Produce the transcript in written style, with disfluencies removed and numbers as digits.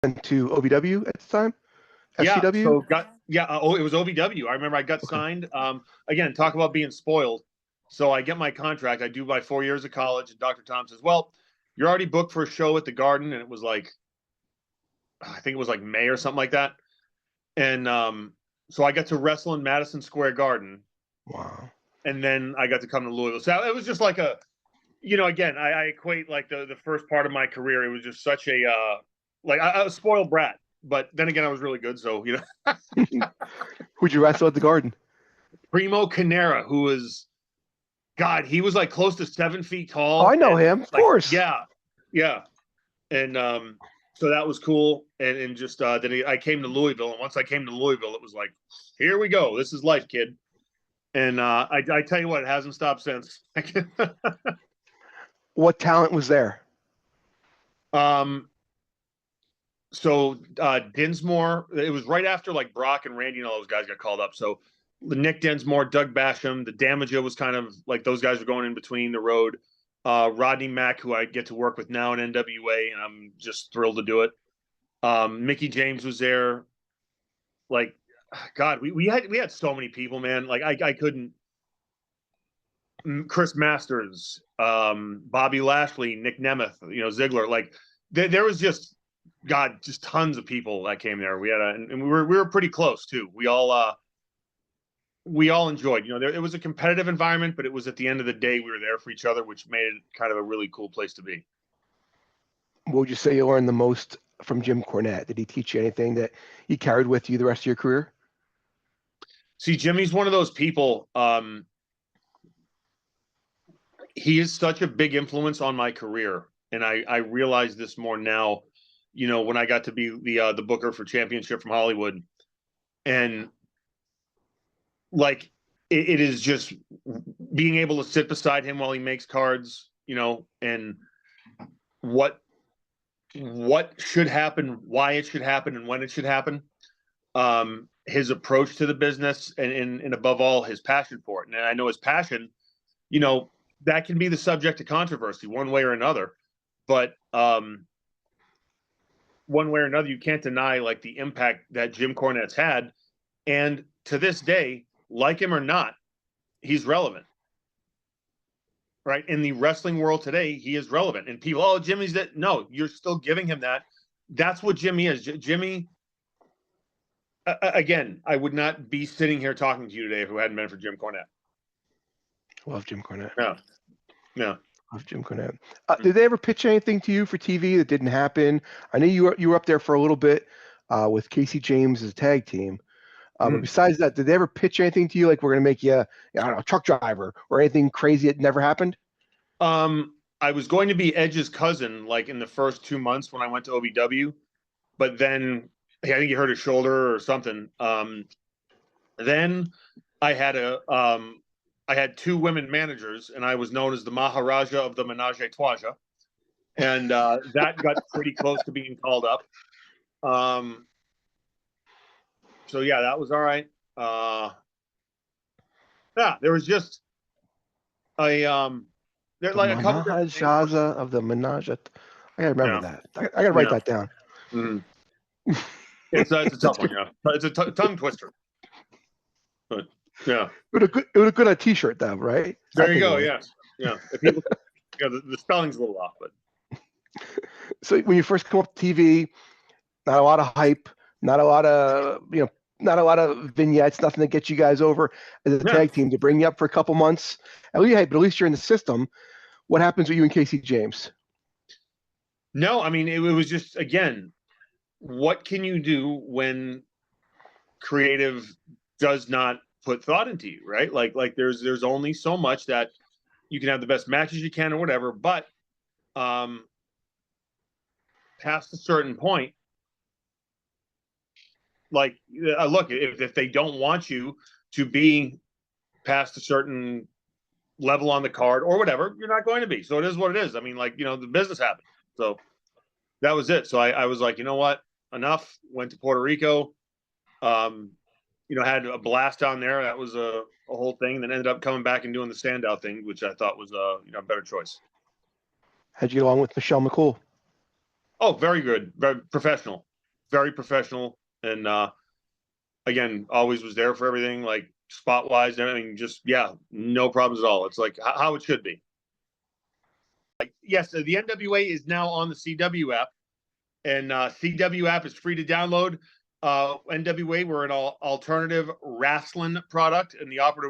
went to OVW at the time? Yeah. FCW? So it was OVW. I remember I got signed. Again, talk about being spoiled. So I get my contract. I do my 4 years of college, and Dr. Tom says, "Well, you're already booked for a show at the Garden," and it was like, I think it was like May or something like that. And so I got to wrestle in Madison Square Garden. Wow. And then I got to come to Louisville. So it was just like again, I equate like the first part of my career. It was just such a I was a spoiled brat. But then again, I was really good. So Who'd you wrestle at the Garden? Primo Canera, who was, God, he was like close to 7 feet tall. Oh, I know him, of course. Yeah, and so that was cool. And just then I came to Louisville, and once I came to Louisville, it was like, here we go. This is life, kid. And I tell you what, it hasn't stopped since. What talent was there? So Dinsmore, it was right after like Brock and Randy and all those guys got called up. So Nick Dinsmore, Doug Basham, the Damager was kind of like those guys were going in between the road. Rodney Mack, who I get to work with now in NWA, and I'm just thrilled to do it. Mickey James was there. Like, God, we had so many people, man. Like I couldn't. Chris Masters, Bobby Lashley, Nick Nemeth, Ziggler. Like there was just, God, just tons of people that came there. We had and we were pretty close too. We all enjoyed. It was a competitive environment, but it was at the end of the day we were there for each other, which made it kind of a really cool place to be. What would you say you learned the most from Jim Cornette? Did he teach you anything that you carried with you the rest of your career? See, Jimmy's one of those people. He is such a big influence on my career, and I realize this more now. When I got to be the booker for Championship from Hollywood, and like it is just being able to sit beside him while he makes cards, and what should happen, why it should happen, and when it should happen. His approach to the business, and above all, his passion for it. And I know his passion, that can be the subject of controversy one way or another, but one way or another, you can't deny like the impact that Jim Cornette's had. And to this day, like him or not, he's relevant. Right? In the wrestling world today, he is relevant. And people, oh, Jimmy's that. No, you're still giving him that. That's what Jimmy is. Jimmy, again, I would not be sitting here talking to you today if it hadn't been for Jim Cornette. Love Jim Cornette. Yeah. Love Jim Cornette. Did they ever pitch anything to you for TV that didn't happen? I know you were up there for a little bit with Casey James as a tag team. But besides that, did they ever pitch anything to you like we're going to make you, I don't know, a truck driver or anything crazy that never happened? I was going to be Edge's cousin like in the first 2 months when I went to OVW, but then I think he hurt his shoulder or something. Then I had 2 women managers, and I was known as the Maharaja of the Menage a Trois, and that got pretty close to being called up. So yeah, that was all right. There was just a a couple Maharaja of the Menage. I gotta remember that. I gotta write that down. Mm-hmm. It's a tough one, yeah. It's a tongue twister. But yeah, it would look good on a T-shirt, though, right? There you go. Yeah. If people, the spelling's a little off, but. So when you first come up to TV, not a lot of hype, not a lot of vignettes, nothing to get you guys over as a tag team to bring you up for a couple months. At least you're in the system. What happens with you and Casey James? No, I mean it was just, again, what can you do when creative does not put thought into you, right? Like there's only so much that you can have the best matches you can or whatever, but past a certain point, like look, if they don't want you to be past a certain level on the card or whatever, you're not going to be. So it is what it is. I mean, like, the business happened. So that was it. So I was like, you know what? Enough. Went to Puerto Rico. Had a blast down there. That was a whole thing. And then ended up coming back and doing the Sandow thing, which I thought was a better choice. How'd you get along with Michelle McCool? Oh, very good. Very professional. very professional, and again, always was there for everything, like spot wise and everything. Just no problems at all. It's like how it should be. Like yes, the NWA is now on the CW app, and CW app is free to download. NWA, we're an alternative wrestling product, and the operative